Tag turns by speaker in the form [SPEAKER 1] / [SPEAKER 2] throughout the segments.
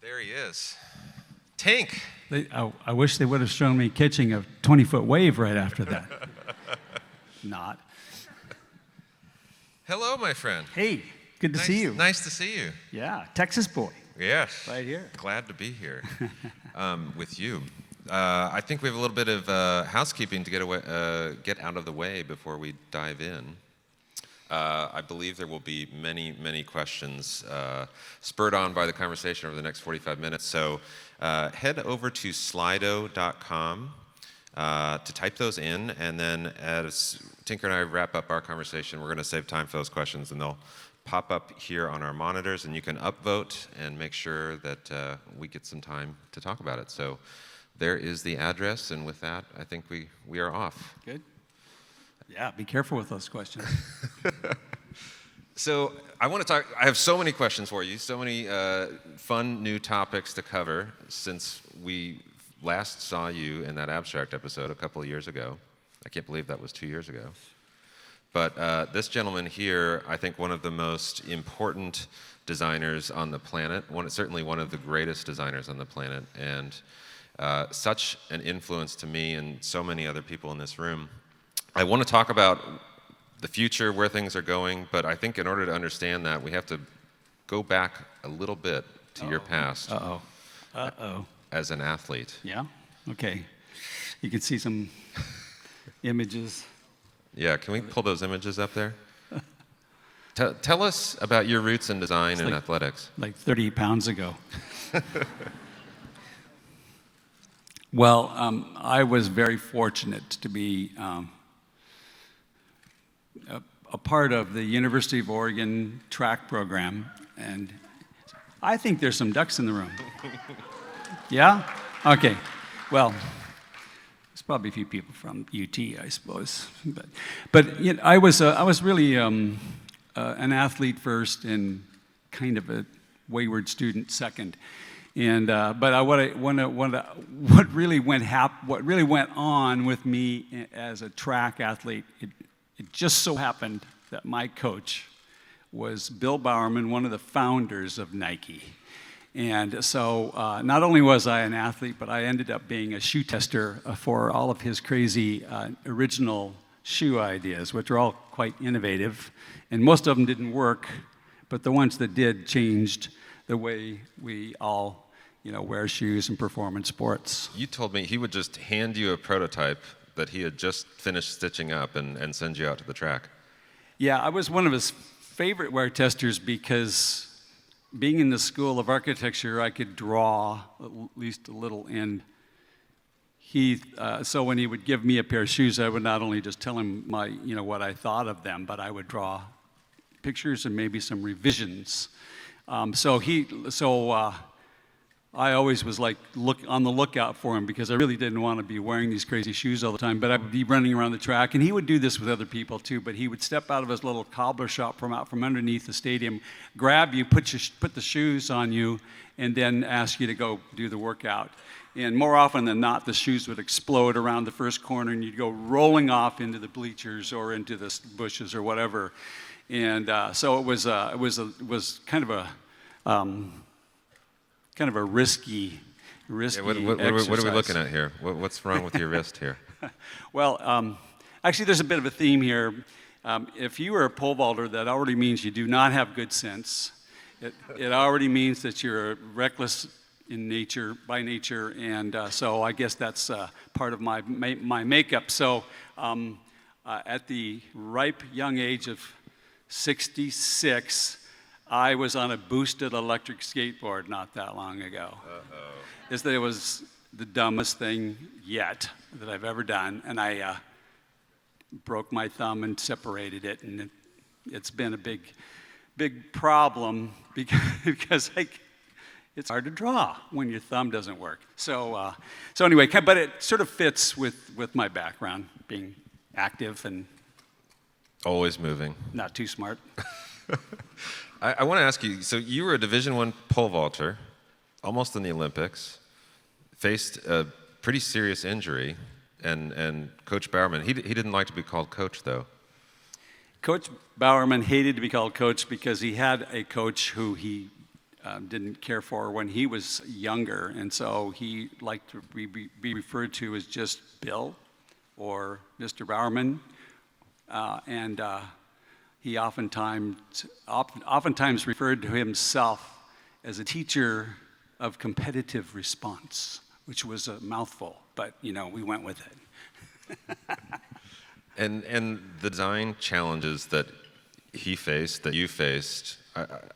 [SPEAKER 1] There he is. Tink.
[SPEAKER 2] I wish they would have shown me catching a 20-foot wave right after that. Not.
[SPEAKER 1] Hello, my friend.
[SPEAKER 2] Hey, good to see you.
[SPEAKER 1] Nice to see you.
[SPEAKER 2] Yeah, Texas boy.
[SPEAKER 1] Yes.
[SPEAKER 2] Right here.
[SPEAKER 1] Glad to be here with you. I think we have a little bit of housekeeping to get out of the way before we dive in. I believe there will be many, many questions spurred on by the conversation over the next 45 minutes. So head over to slido.com to type those in, and then as Tinker and I wrap up our conversation, we're going to save time for those questions, and they'll pop up here on our monitors, and you can upvote and make sure that we get some time to talk about it. So there is the address, and with that, I think we are off.
[SPEAKER 2] Good. Yeah, be careful with those questions.
[SPEAKER 1] So I want to talk, I have so many questions for you, so many fun new topics to cover since we last saw you in that abstract episode a couple of years ago. I can't believe that was 2 years ago. But this gentleman here, I think one of the most important designers on the planet, certainly one of the greatest designers on the planet, and such an influence to me and so many other people in this room. I want to talk about the future, where things are going, but I think in order to understand that, we have to go back a little bit to your past as an athlete.
[SPEAKER 2] Yeah? Okay. You can see some images.
[SPEAKER 1] Yeah, can we pull those images up there? Tell us about your roots in design and athletics.
[SPEAKER 2] Like 30 pounds ago. Well, I was very fortunate to be a part of the University of Oregon track program, and I think there's some ducks in the room. Yeah? Okay. Well, there's probably a few people from UT, I suppose. But you know, I was really an athlete first and kind of a wayward student second. And what really went on with me as a track athlete, it just so happened that my coach was Bill Bowerman, one of the founders of Nike. And so not only was I an athlete, but I ended up being a shoe tester for all of his crazy original shoe ideas, which are all quite innovative. And most of them didn't work, but the ones that did changed the way we all wear shoes and perform in sports.
[SPEAKER 1] You told me he would just hand you a prototype that he had just finished stitching up and send you out to the track.
[SPEAKER 2] Yeah, I was one of his favorite wear testers because being in the School of Architecture, I could draw at least a little. And so when he would give me a pair of shoes, I would not only just tell him what I thought of them, but I would draw pictures and maybe some revisions. I always was on the lookout for him because I really didn't want to be wearing these crazy shoes all the time, but I'd be running around the track, and he would do this with other people too, but he would step out of his little cobbler shop from underneath the stadium, grab you, put the shoes on you, and then ask you to go do the workout. And more often than not, the shoes would explode around the first corner, and you'd go rolling off into the bleachers or into the bushes or whatever. And so it was kind of a risky
[SPEAKER 1] yeah, what are we looking at here? What's wrong with your wrist here?
[SPEAKER 2] Well, actually, there's a bit of a theme here. If you are a pole vaulter, that already means you do not have good sense. It already means that you're reckless by nature, and so I guess that's part of my makeup. So at the ripe young age of 66, I was on a boosted electric skateboard not that long ago. It was the dumbest thing yet that I've ever done, and I broke my thumb and separated it, and it's been a big problem because it's hard to draw when your thumb doesn't work. So anyway, but it sort of fits with my background, being active and
[SPEAKER 1] always moving.
[SPEAKER 2] Not too smart.
[SPEAKER 1] I want to ask you, so you were a Division I pole vaulter, almost in the Olympics, faced a pretty serious injury, and Coach Bowerman, he didn't like to be called coach, though.
[SPEAKER 2] Coach Bowerman hated to be called coach because he had a coach who he didn't care for when he was younger, and so he liked to be referred to as just Bill or Mr. Bowerman, and he oftentimes referred to himself as a teacher of competitive response, which was a mouthful, but we went with it.
[SPEAKER 1] And the design challenges that he faced, that you faced,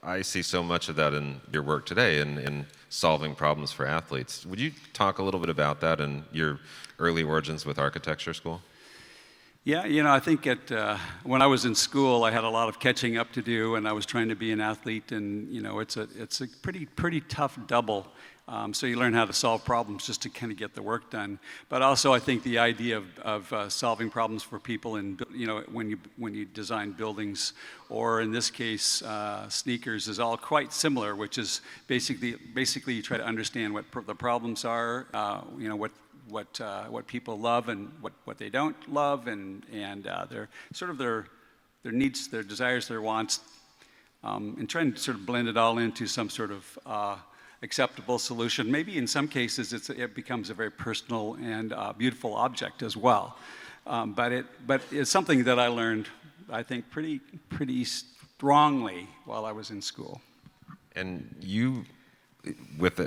[SPEAKER 1] I see so much of that in your work today in solving problems for athletes. Would you talk a little bit about that and your early origins with architecture school?
[SPEAKER 2] Yeah, I think when I was in school, I had a lot of catching up to do, and I was trying to be an athlete, and it's a pretty tough double. So you learn how to solve problems just to kind of get the work done. But also, I think the idea of solving problems for people, and when you design buildings, or in this case, sneakers, is all quite similar. Which is basically you try to understand what the problems are, what people love and what they don't love, and their sort of their needs, their desires, their wants, and trying to sort of blend it all into some sort of acceptable solution. Maybe in some cases it becomes a very personal and beautiful object as well. But it's something that I learned, I think, pretty strongly while I was in school.
[SPEAKER 1] And you, with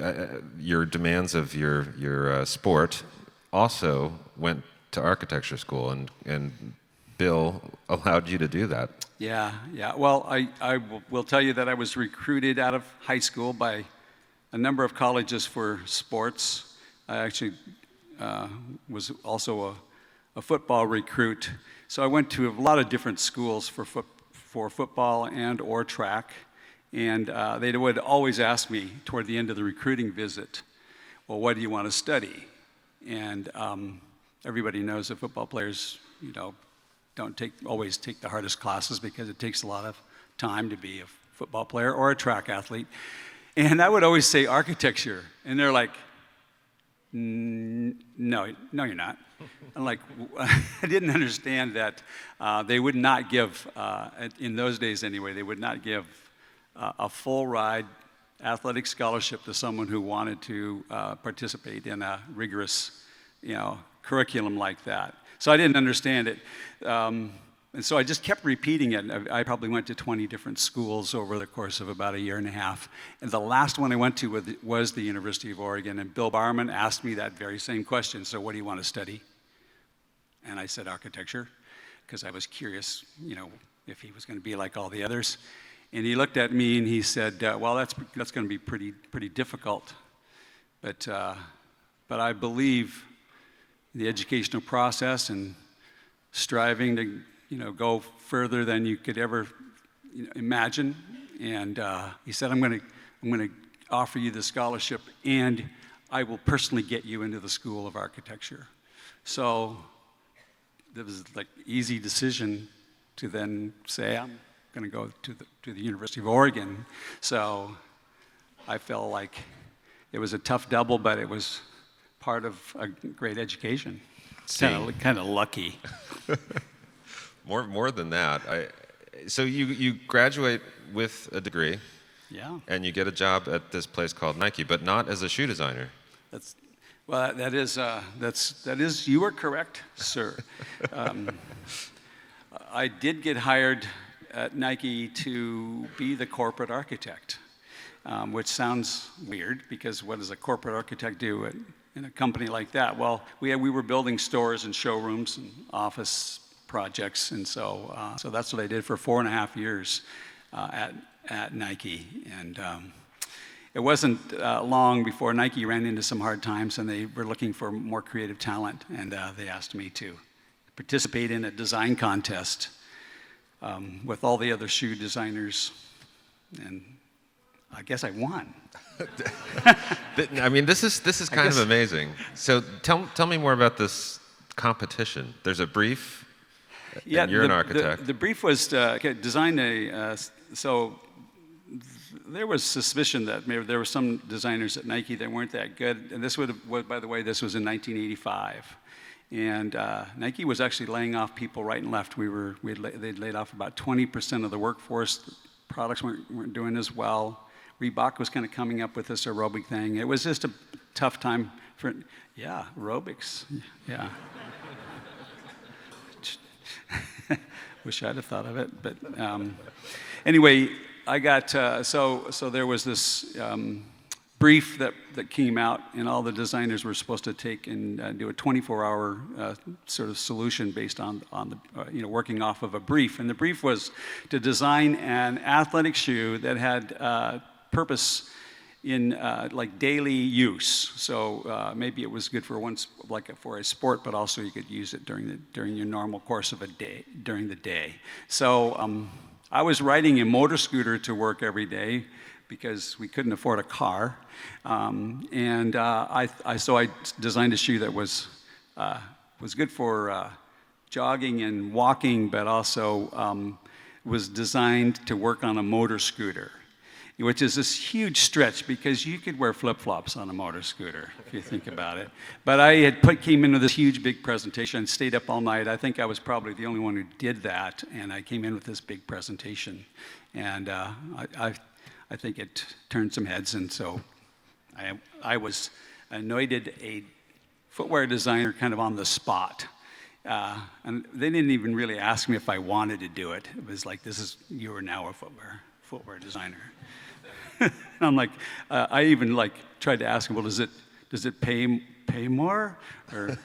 [SPEAKER 1] your demands of your sport, also went to architecture school, and Bill allowed you to do that.
[SPEAKER 2] Yeah. Well, I will tell you that I was recruited out of high school by a number of colleges for sports. I actually was also a football recruit. So I went to a lot of different schools for football and or track. And they would always ask me toward the end of the recruiting visit, well, what do you want to study? And everybody knows that football players, don't always take the hardest classes because it takes a lot of time to be a football player or a track athlete. And I would always say architecture, and they're like, no, you're not. I'm like, I didn't understand that they would not give, in those days anyway, they would not give a full ride athletic scholarship to someone who wanted to participate in a rigorous, curriculum like that. So I didn't understand it. And so I just kept repeating it. I probably went to 20 different schools over the course of about a year and a half. And the last one I went to was the University of Oregon. And Bill Bowerman asked me that very same question. So what do you want to study? And I said architecture, because I was curious, if he was going to be like all the others. And he looked at me and he said, well, that's going to be pretty difficult. But I believe the educational process and striving to go further than you could ever imagine. And he said, I'm going to offer you the scholarship, and I will personally get you into the School of Architecture. So it was like easy decision to then say, I'm going to go to the University of Oregon. So I felt like it was a tough double, but it was part of a great education. Kind of lucky.
[SPEAKER 1] More than that. So you graduate with a degree.
[SPEAKER 2] Yeah.
[SPEAKER 1] And you get a job at this place called Nike, but not as a shoe designer.
[SPEAKER 2] That is you are correct, sir. I did get hired at Nike to be the corporate architect, which sounds weird because what does a corporate architect do in a company like that? Well, we were building stores and showrooms and office projects, and so that's what I did for 4.5 years at Nike. And it wasn't long before Nike ran into some hard times, and they were looking for more creative talent, and they asked me to participate in a design contest with all the other shoe designers, and I guess I won.
[SPEAKER 1] I mean, this is kind of amazing. So tell me more about this competition. There's a brief.
[SPEAKER 2] Yeah,
[SPEAKER 1] and you're an architect.
[SPEAKER 2] The brief was to design so there was suspicion that maybe there were some designers at Nike that weren't that good. And this by the way, this was in 1985. And Nike was actually laying off people right and left. They'd laid off about 20% of the workforce. The products weren't doing as well. Reebok was kind of coming up with this aerobic thing. It was just a tough time for, aerobics, yeah. Wish I'd have thought of it, but anyway, I got, so there was this brief that came out, and all the designers were supposed to take and do a 24-hour sort of solution based on the, working off of a brief. And the brief was to design an athletic shoe that had purpose in like daily use. So maybe it was good for for a sport, but also you could use it during your normal course of a day, during the day. So I was riding a motor scooter to work every day because we couldn't afford a car, and so I designed a shoe that was good for jogging and walking, but also was designed to work on a motor scooter, which is this huge stretch because you could wear flip-flops on a motor scooter, if you think about it. But I came into this huge, big presentation, stayed up all night. I think I was probably the only one who did that, and I came in with this big presentation. And I think it turned some heads, and so I was anointed a footwear designer kind of on the spot. And they didn't even really ask me if I wanted to do it. It was like, you are now a footwear designer. And I'm like, I even like tried to ask him, well, does it pay more? Or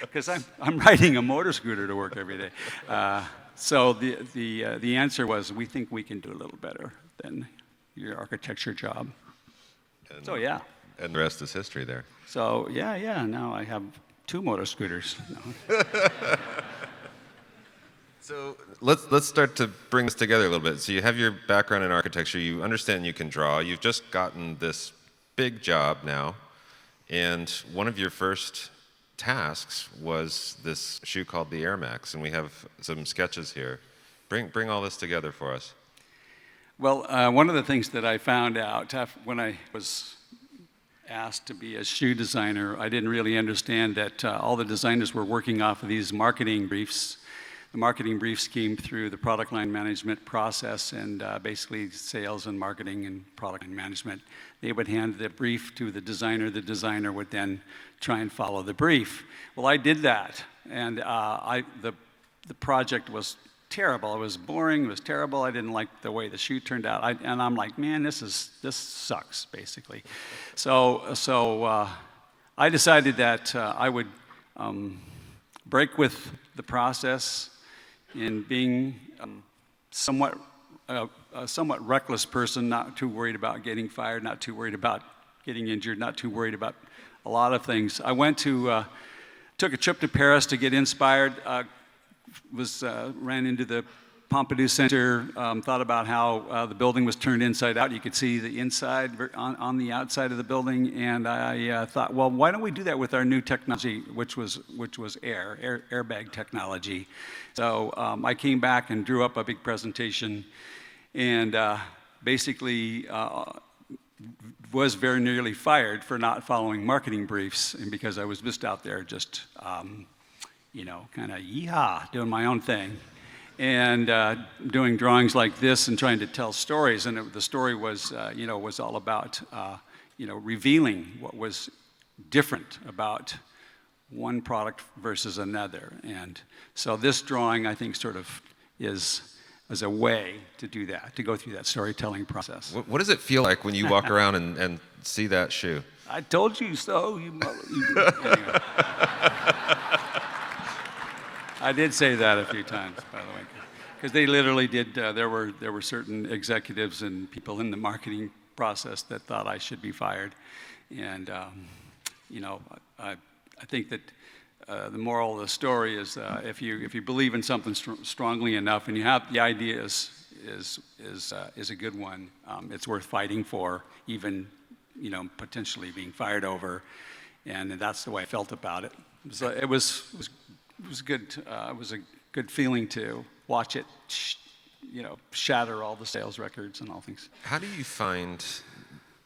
[SPEAKER 2] because I'm riding a motor scooter to work every day. So the answer was, we think we can do a little better than your architecture job. So yeah.
[SPEAKER 1] And the rest is history there.
[SPEAKER 2] So yeah. Now I have 2 motor scooters. No.
[SPEAKER 1] So let's start to bring this together a little bit. So you have your background in architecture. You understand you can draw. You've just gotten this big job now, and one of your first tasks was this shoe called the Air Max, and we have some sketches here. Bring all this together for us.
[SPEAKER 2] Well, one of the things that I found out when I was asked to be a shoe designer, I didn't really understand that all the designers were working off of these marketing briefs. The marketing briefs came through the product line management process, and basically sales and marketing and product line management. They would hand the brief to the designer would then try and follow the brief. Well, I did that, and the project was terrible. It was boring, it was terrible. I didn't like the way the shoe turned out, and I'm like, man, this sucks, basically. So I decided that I would break with the process in being a somewhat reckless person, not too worried about getting fired, not too worried about getting injured, not too worried about a lot of things. I took a trip to Paris to get inspired, ran into the Pompidou Center, thought about how the building was turned inside out. You could see the inside on the outside of the building, and I thought, well, why don't we do that with our new technology, which was airbag technology. So I came back and drew up a big presentation, and basically was very nearly fired for not following marketing briefs, and because I was just out there just, kind of yeehaw, doing my own thing. And doing drawings like this and trying to tell stories, and the story was, was all about, revealing what was different about one product versus another. And so this drawing, I think, sort of is a way to do that, to go through that storytelling process.
[SPEAKER 1] What does it feel like when you walk around and see that shoe?
[SPEAKER 2] I told you so. Anyway. I did say that a few times, by the way, because they literally did. There were certain executives and people in the marketing process that thought I should be fired, and I think that the moral of the story is if you believe in something strongly enough and you have the idea is a good one, it's worth fighting for, even potentially being fired over, and that's the way I felt about it. So it was good. It was a good feeling to watch it, shatter all the sales records and all things.
[SPEAKER 1] How do you find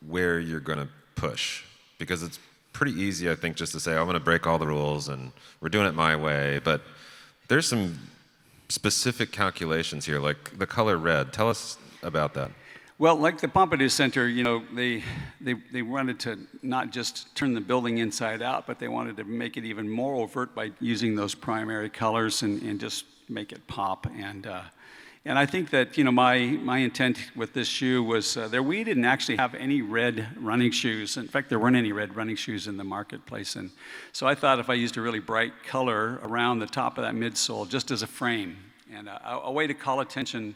[SPEAKER 1] where you're going to push? Because it's pretty easy, I think, just to say, I'm going to break all the rules and we're doing it my way. But there's some specific calculations here, like the color red. Tell us about that?
[SPEAKER 2] Well, like the Pompidou Center, they wanted to not just turn the building inside out, but they wanted to make it even more overt by using those primary colors and just make it pop. And I think that my intent with this shoe was we didn't actually have any red running shoes. In fact, there weren't any red running shoes in the marketplace. And so I thought if I used a really bright color around the top of that midsole, just as a frame, and a way to call attention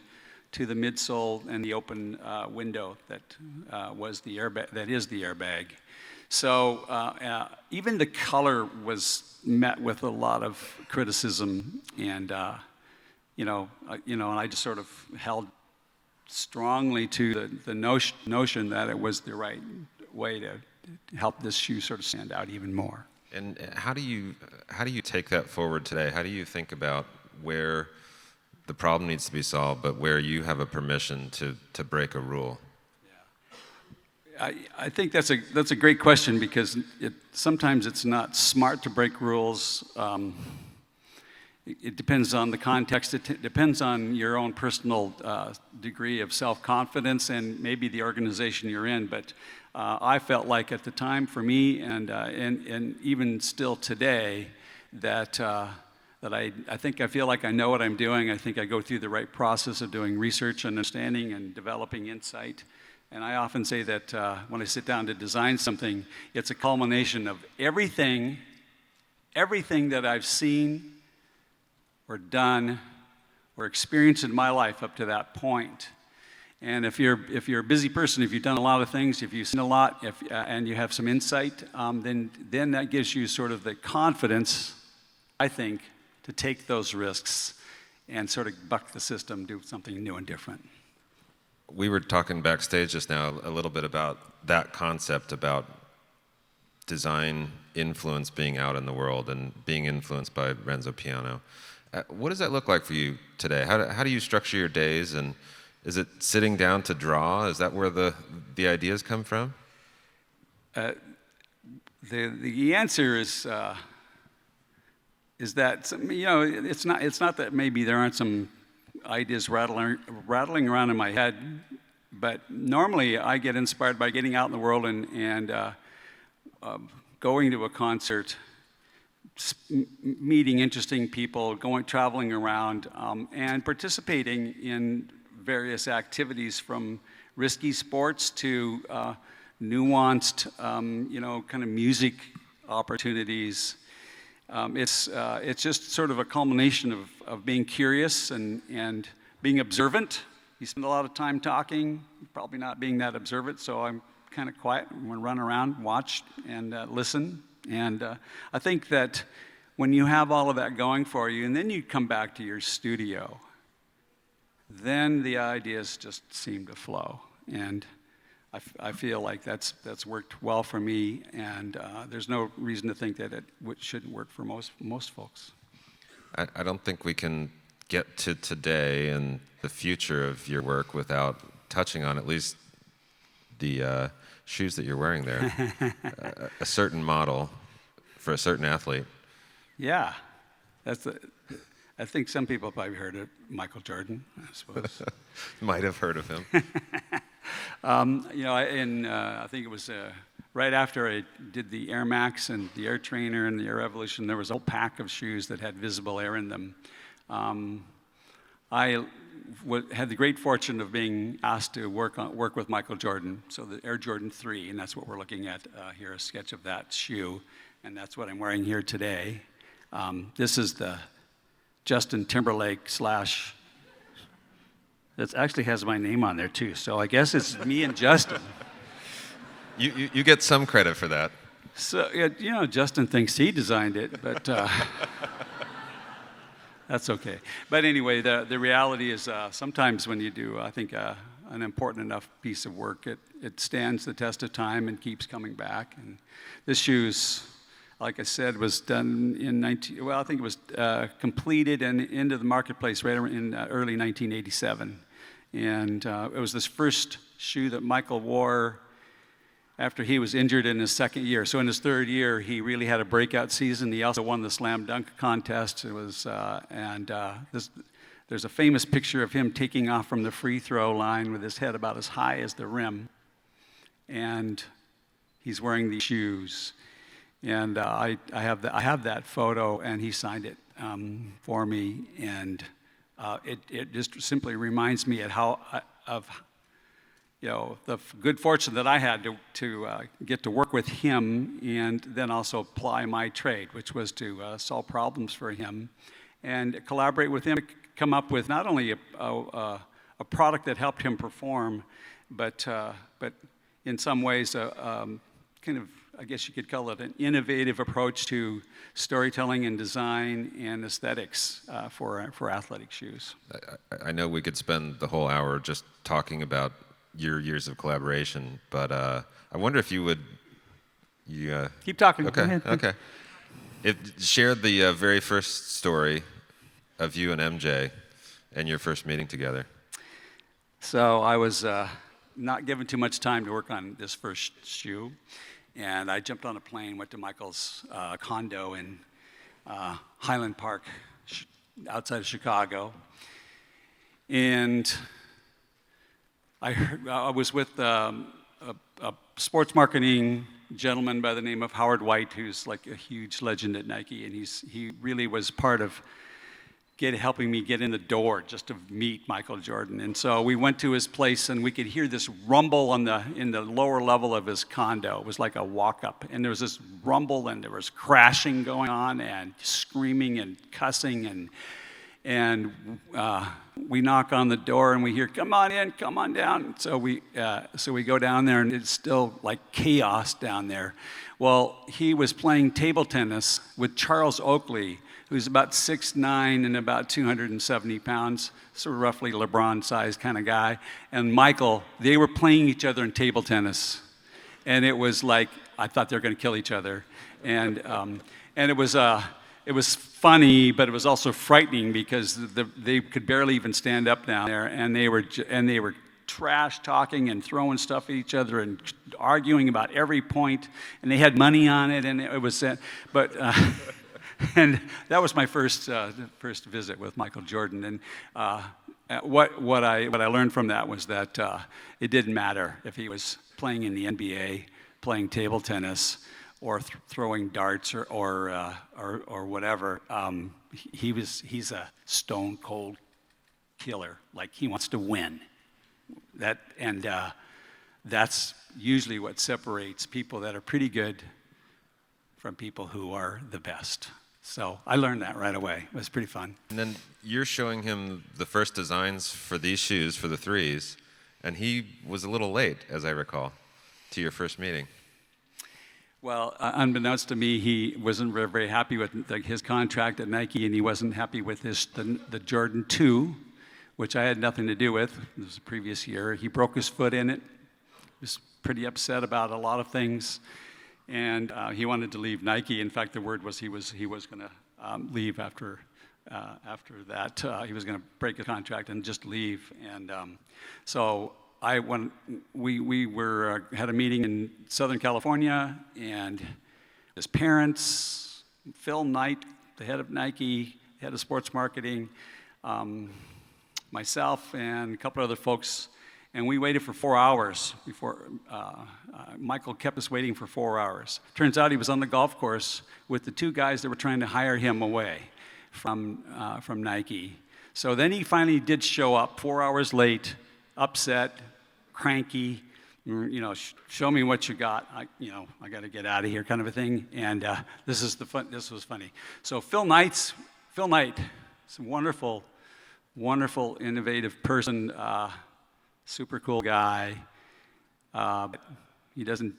[SPEAKER 2] to the midsole and the open window that was the airbag. That is the airbag. So even the color was met with a lot of criticism, and and I just sort of held strongly to the notion that it was the right way to help this shoe sort of stand out even more.
[SPEAKER 1] And how do you take that forward today? How do you think about where the problem needs to be solved, but where you have a permission to break a rule?
[SPEAKER 2] Yeah. I think that's a great question, because sometimes it's not smart to break rules. It depends on the context. It depends on your own personal degree of self-confidence and maybe the organization you're in. But I felt like at the time, for me, and even still today, that I feel like I know what I'm doing. I think I go through the right process of doing research, understanding, and developing insight. And I often say that when I sit down to design something, it's a culmination of everything that I've seen or done or experienced in my life up to that point. And if you're a busy person, if you've done a lot of things, if you've seen a lot, and you have some insight, then that gives you sort of the confidence, I think, to take those risks and sort of buck the system, do something new and different.
[SPEAKER 1] We were talking backstage just now a little bit about that concept about design influence being out in the world and being influenced by Renzo Piano. What does that look like for you today? How do you structure your days, and is it sitting down to draw? Is that where the ideas come from?
[SPEAKER 2] The answer is that it's not that maybe there aren't some ideas rattling around in my head, but normally I get inspired by getting out in the world and going to a concert, meeting interesting people, traveling around, and participating in various activities, from risky sports to nuanced, kind of music opportunities. It's just sort of a culmination of being curious and being observant. You spend a lot of time talking, probably not being that observant, so I'm kind of quiet. I'm going to run around, watch, and listen. And I think that when you have all of that going for you, and then you come back to your studio, then the ideas just seem to flow. And I feel like that's worked well for me, and there's no reason to think that it shouldn't work for most folks.
[SPEAKER 1] I don't think we can get to today and the future of your work without touching on at least the shoes that you're wearing there. A certain model for a certain athlete.
[SPEAKER 2] Yeah, I think some people probably heard of Michael Jordan, I suppose.
[SPEAKER 1] Might have heard of him.
[SPEAKER 2] I think it was right after I did the Air Max and the Air Trainer and the Air Evolution, there was a whole pack of shoes that had visible air in them. I had the great fortune of being asked to work with Michael Jordan, so the Air Jordan 3, and that's what we're looking at here, a sketch of that shoe, and that's what I'm wearing here today. This is the Justin Timberlake / it actually has my name on there too, so I guess it's me and Justin.
[SPEAKER 1] You get some credit for that.
[SPEAKER 2] So, Justin thinks he designed it, but that's okay. But anyway, the reality is sometimes when you do, I think, an important enough piece of work, it stands the test of time and keeps coming back. And this shoe's, like I said, was done in I think it was completed and into the marketplace right in early 1987. And it was this first shoe that Michael wore after he was injured in his second year. So in his third year, he really had a breakout season. He also won the slam dunk contest. It was, There's a famous picture of him taking off from the free throw line with his head about as high as the rim. And he's wearing these shoes. And I have that photo, and he signed it for me. And it just simply reminds me of the good fortune that I had to get to work with him and then also apply my trade, which was to solve problems for him and collaborate with him to come up with not only a product that helped him perform, but in some ways kind of, I guess you could call it an innovative approach to storytelling and design and aesthetics for athletic shoes.
[SPEAKER 1] I know we could spend the whole hour just talking about your years of collaboration, but I wonder if you would...
[SPEAKER 2] Keep talking.
[SPEAKER 1] Okay,
[SPEAKER 2] Go ahead.
[SPEAKER 1] Okay. Share the very first story of you and MJ and your first meeting together.
[SPEAKER 2] So I was not given too much time to work on this first shoe, and I jumped on a plane, went to Michael's condo in Highland Park, outside of Chicago, and I was with a sports marketing gentleman by the name of Howard White, who's like a huge legend at Nike, and he really was part of helping me get in the door just to meet Michael Jordan. And so we went to his place, and we could hear this rumble in the lower level of his condo. It was like a walk-up, and there was this rumble, and there was crashing going on, and screaming and cussing, and we knock on the door, and we hear, "Come on in, come on down." So we go down there, and it's still like chaos down there. Well, he was playing table tennis with Charles Oakley, who's about 6'9" and about 270 pounds, sort of roughly LeBron-sized kind of guy. And Michael, they were playing each other in table tennis. And it was like, I thought they were going to kill each other. And it was funny, but it was also frightening because they could barely even stand up down there. And they were trash talking and throwing stuff at each other and arguing about every point. And they had money on it, and it was, and that was my first visit with Michael Jordan. And what I learned from that was that it didn't matter if he was playing in the NBA, playing table tennis, or throwing darts or whatever. He's a stone cold killer. Like, he wants to win. That's usually what separates people that are pretty good from people who are the best. So I learned that right away. It was pretty fun.
[SPEAKER 1] And then you're showing him the first designs for these shoes, for the threes, and he was a little late, as I recall, to your first meeting.
[SPEAKER 2] Well, unbeknownst to me, he wasn't very happy with his contract at Nike, and he wasn't happy with the Jordan 2, which I had nothing to do with. It was the previous year. He broke his foot in it. He was pretty upset about a lot of things. And he wanted to leave Nike. In fact, the word was he was going to leave after that. He was going to break his contract and just leave. And so we had a meeting in Southern California, and his parents, Phil Knight, the head of Nike, head of sports marketing, myself, and a couple other folks. And we waited for 4 hours before Michael kept us waiting for 4 hours. Turns out he was on the golf course with the two guys that were trying to hire him away from Nike. So then he finally did show up 4 hours late, upset, cranky. Show me what you got. I got to get out of here, kind of a thing. And this was funny. So Phil Knight, is a wonderful, wonderful, innovative person. Super cool guy. He doesn't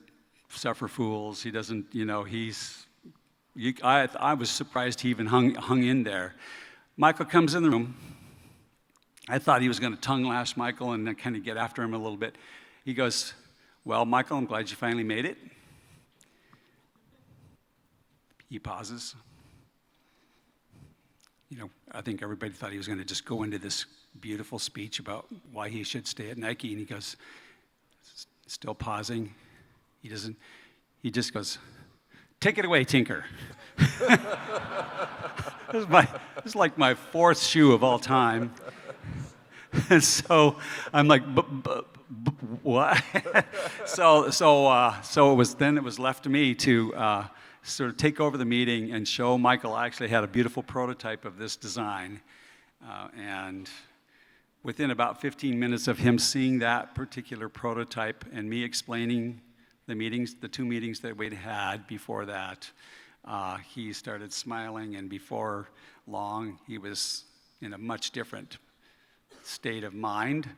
[SPEAKER 2] suffer fools. He doesn't, I was surprised he even hung in there. Michael comes in the room. I thought he was going to tongue lash Michael and then kind of get after him a little bit. He goes, "Well, Michael, I'm glad you finally made it." He pauses. I think everybody thought he was going to just go into this beautiful speech about why he should stay at Nike, and he goes, still pausing. He just goes, "Take it away, Tinker." This is like my fourth shoe of all time. And so I'm like, what? so it was left to me to sort of take over the meeting and show Michael. I actually had a beautiful prototype of this design, and within about 15 minutes of him seeing that particular prototype and me explaining the two meetings that we'd had before that, he started smiling, and before long, he was in a much different state of mind.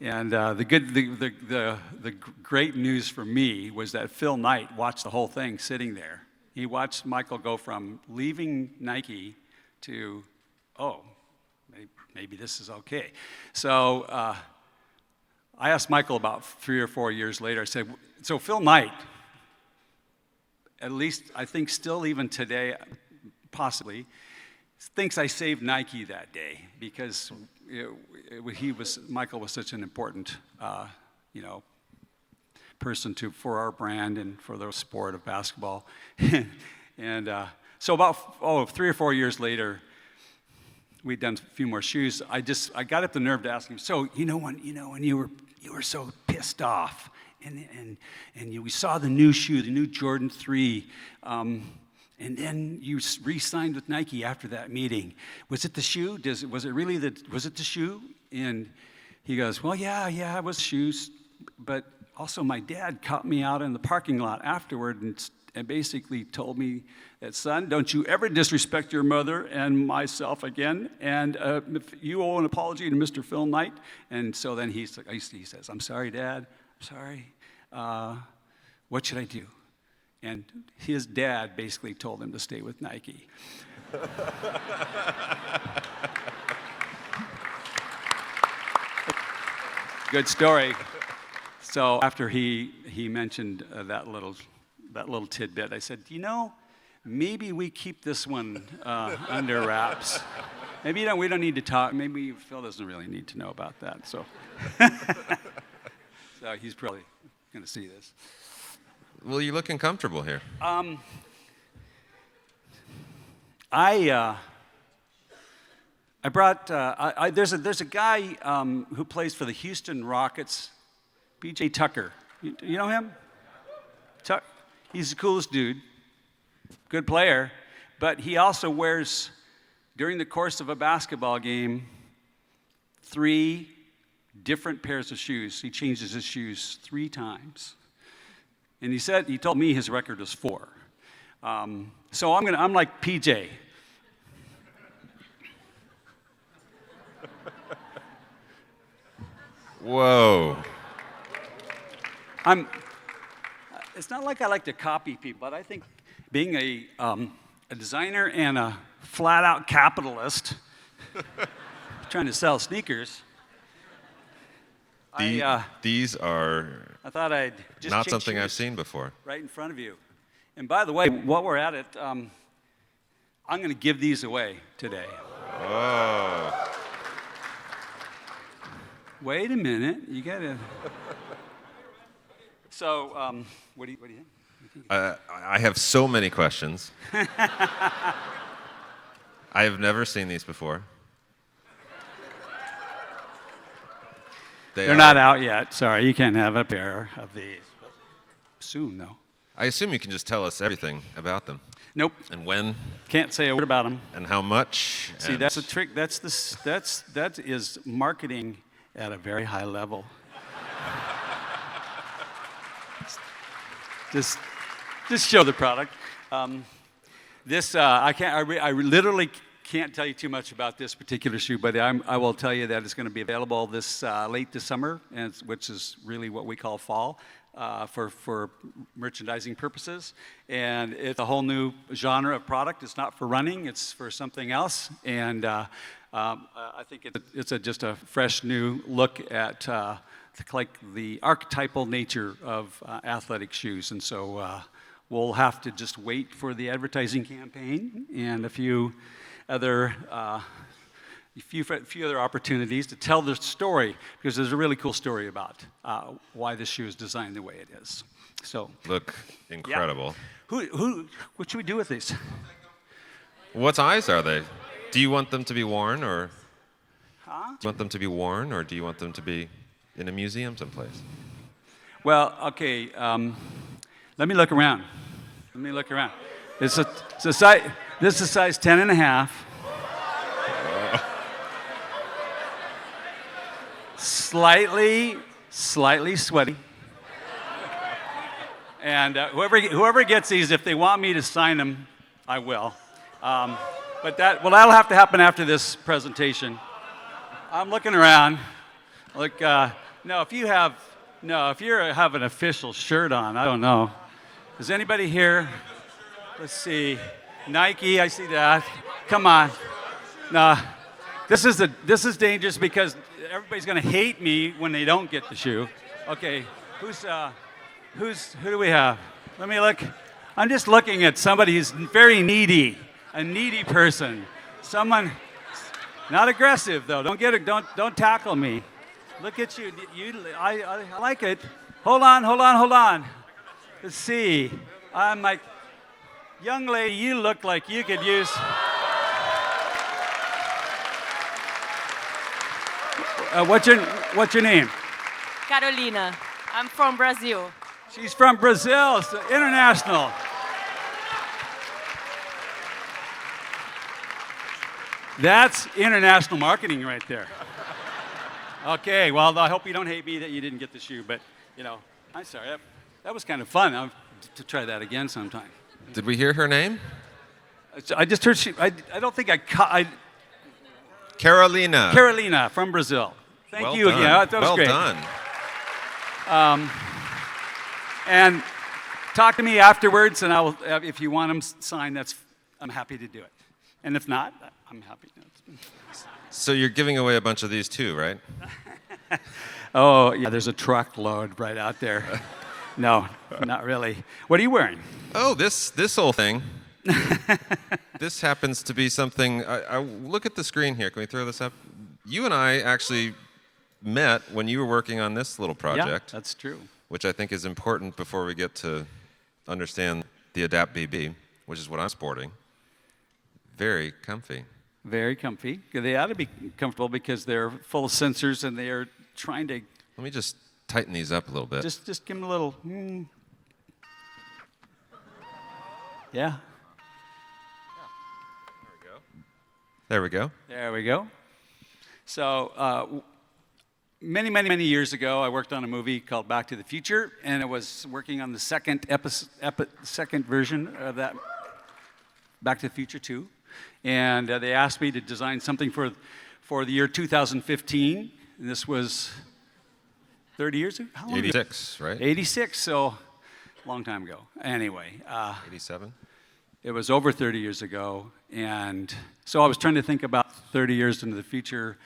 [SPEAKER 2] And the great news for me was that Phil Knight watched the whole thing sitting there. He watched Michael go from leaving Nike to, oh, maybe this is okay. So I asked Michael about 3 or 4 years later, I said, so Phil Knight, at least I think still even today, possibly, thinks I saved Nike that day because Michael was such an important, person for our brand and for the sport of basketball. And so about 3 or 4 years later, we'd done a few more shoes. I got up the nerve to ask him, so when you were so pissed off, and we saw the new shoe, the new Jordan 3, and then you re-signed with Nike after that meeting. Was it the shoe? Was it the shoe? And he goes, well, yeah, it was shoes, but also my dad caught me out in the parking lot afterward and basically told me that, son, don't you ever disrespect your mother and myself again, and if you owe an apology to Mr. Phil Knight. And so then he says, I'm sorry, Dad, I'm sorry. What should I do? And his dad basically told him to stay with Nike. Good story. So after he mentioned that little tidbit, I said, maybe we keep this one under wraps. Maybe we don't need to talk. Maybe Phil doesn't really need to know about that. So, so he's probably going to see this.
[SPEAKER 1] Well, you're looking comfortable here.
[SPEAKER 2] I brought. There's a guy who plays for the Houston Rockets, B.J. Tucker. You know him? He's the coolest dude. Good player, but he also wears, during the course of a basketball game, 3 different pairs of shoes. He changes his shoes 3 times. And he told me his record was 4. So I'm like PJ.
[SPEAKER 1] Whoa.
[SPEAKER 2] It's not like I like to copy people, but I think being a designer and a flat-out capitalist trying to sell sneakers,
[SPEAKER 1] these are
[SPEAKER 2] I thought I'd just
[SPEAKER 1] not
[SPEAKER 2] change
[SPEAKER 1] something
[SPEAKER 2] shoes
[SPEAKER 1] I've seen before.
[SPEAKER 2] right in front of you. And by the way, while we're at it, I'm going to give these away today.
[SPEAKER 1] Oh.
[SPEAKER 2] Wait a minute, you got to. So, what do you think?
[SPEAKER 1] I have so many questions. I have never seen these before.
[SPEAKER 2] They're not out yet. Sorry, you can't have a pair of these. Soon, though.
[SPEAKER 1] I assume you can just tell us everything about them.
[SPEAKER 2] Nope.
[SPEAKER 1] And when.
[SPEAKER 2] Can't say a word about them.
[SPEAKER 1] And how much.
[SPEAKER 2] See, that's a trick. That is marketing at a very high level. Just show the product. I literally can't tell you too much about this particular shoe, but I will tell you that it's going to be available this late this summer, which is really what we call fall, for merchandising purposes. And it's a whole new genre of product. It's not for running; it's for something else. And I think it's just a fresh new look at the archetypal nature of athletic shoes. And so we'll have to just wait for the advertising campaign and a few other opportunities to tell the story, because there's a really cool story about why this shoe is designed the way it is. So
[SPEAKER 1] look incredible.
[SPEAKER 2] Yeah. What should we do with these?
[SPEAKER 1] What size are they? Do you want them to be worn, or
[SPEAKER 2] Huh?
[SPEAKER 1] do you want them to be worn, or do you want them to be in a museum someplace?
[SPEAKER 2] Well, okay. Let me look around. Let me look around. This is a size 10 and a half. Slightly sweaty. And whoever gets these, if they want me to sign them, I will. But that'll have to happen after this presentation. I'm looking around. Look, if you have an official shirt on, I don't know. Is anybody here? Let's see. Nike, I see that. Come on. No, this is dangerous because everybody's going to hate me when they don't get the shoe. Okay, who do we have? Let me look. I'm just looking at somebody who's very needy, a needy person. Someone, not aggressive though. Don't tackle me. Look at you. I like it. Hold on. Let's see. I'm like, young lady, you look like you could use. What's your name?
[SPEAKER 3] Carolina. I'm from Brazil.
[SPEAKER 2] She's from Brazil, so international. That's international marketing right there. Okay, well, I hope you don't hate me that you didn't get the shoe, but, I'm sorry. That was kind of fun. I'll to try that again sometime.
[SPEAKER 1] Did we hear her name?
[SPEAKER 2] I just heard I don't think
[SPEAKER 1] Carolina.
[SPEAKER 2] Carolina from Brazil. Thank
[SPEAKER 1] Well
[SPEAKER 2] you
[SPEAKER 1] done.
[SPEAKER 2] again. That was
[SPEAKER 1] well
[SPEAKER 2] great.
[SPEAKER 1] done.
[SPEAKER 2] And talk to me afterwards, and I will, if you want them signed, I'm happy to do it. And if not, I'm happy.
[SPEAKER 1] So you're giving away a bunch of these too, right?
[SPEAKER 2] Oh, yeah, there's a truckload right out there. No, not really. What are you wearing?
[SPEAKER 1] Oh, this whole thing. This happens to be something. I look at the screen here. Can we throw this up? You and I actually met when you were working on this little project.
[SPEAKER 2] Yeah, that's true.
[SPEAKER 1] Which I think is important before we get to understand the Adapt BB, which is what I'm sporting. Very comfy.
[SPEAKER 2] Very comfy. They ought to be comfortable because they're full of sensors and they are trying to.
[SPEAKER 1] Let me just tighten these up a little bit.
[SPEAKER 2] Just give them a little. Yeah.
[SPEAKER 1] There we go.
[SPEAKER 2] There we go. So many years ago, I worked on a movie called Back to the Future, and I was working on the second version of that, Back to the Future 2. And they asked me to design something for the year 2015. And this was 30 years ago? How long
[SPEAKER 1] 86, right?
[SPEAKER 2] 86, so a long time ago. Anyway.
[SPEAKER 1] 87?
[SPEAKER 2] It was over 30 years ago. And so I was trying to think about 30 years into the future,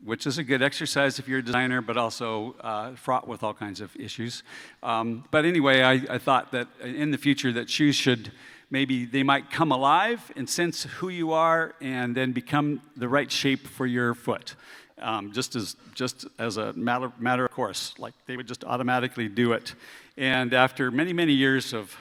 [SPEAKER 2] which is a good exercise if you're a designer, but also fraught with all kinds of issues. But anyway, I thought that in the future that shoes should, maybe they might come alive and sense who you are and then become the right shape for your foot. Just as a matter of course, like they would just automatically do it. And after many years of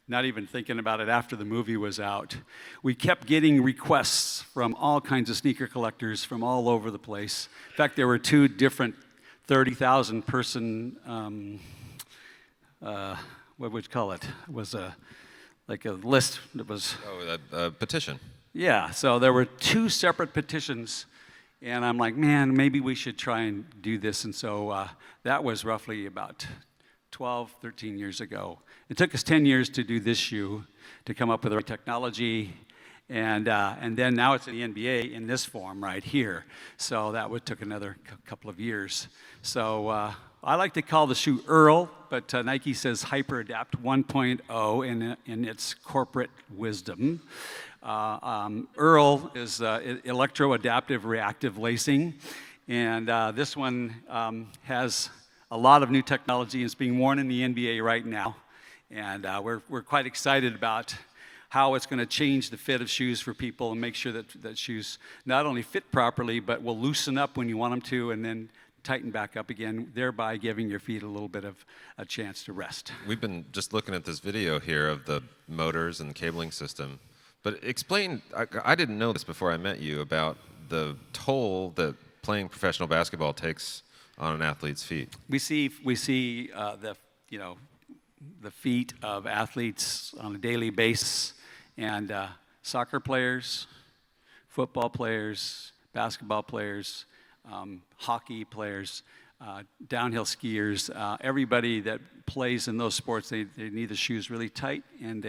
[SPEAKER 2] not even thinking about it after the movie was out, we kept getting requests from all kinds of sneaker collectors from all over the place. In fact, there were two different 30,000 person, what would you call it? It was like a list that was...
[SPEAKER 1] Oh, a petition.
[SPEAKER 2] Yeah, so there were two separate petitions, and I'm like, man, maybe we should try and do this. And so that was roughly about 12, 13 years ago. It took us 10 years to do this shoe, to come up with the right technology, and then now it's in the NBA in this form right here. So that took another couple of years. So I like to call the shoe Earl, but Nike says Hyper Adapt 1.0 in its corporate wisdom. Earl is Electro Adaptive Reactive Lacing, and this one has a lot of new technology. It's being worn in the NBA right now. And we're quite excited about how it's going to change the fit of shoes for people and make sure that shoes not only fit properly, but will loosen up when you want them to and then tighten back up again, thereby giving your feet a little bit of a chance to rest.
[SPEAKER 1] We've been just looking at this video here of the motors and the cabling system. But explain, I didn't know this before I met you, about the toll that playing professional basketball takes on an athlete's feet.
[SPEAKER 2] We see the feet of athletes on a daily basis, and soccer players, football players, basketball players, hockey players, downhill skiers, everybody that plays in those sports, they need the shoes really tight, and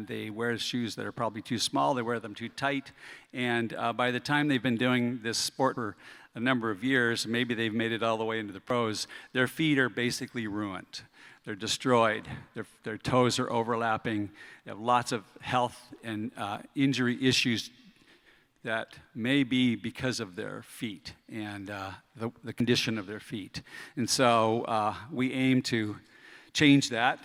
[SPEAKER 2] they wear shoes that are probably too small. They wear them too tight, and by the time they've been doing this sport for a number of years, maybe they've made it all the way into the pros, their feet are basically ruined. They're destroyed. Their toes are overlapping. They have lots of health and injury issues that may be because of their feet and the condition of their feet. And so we aim to change that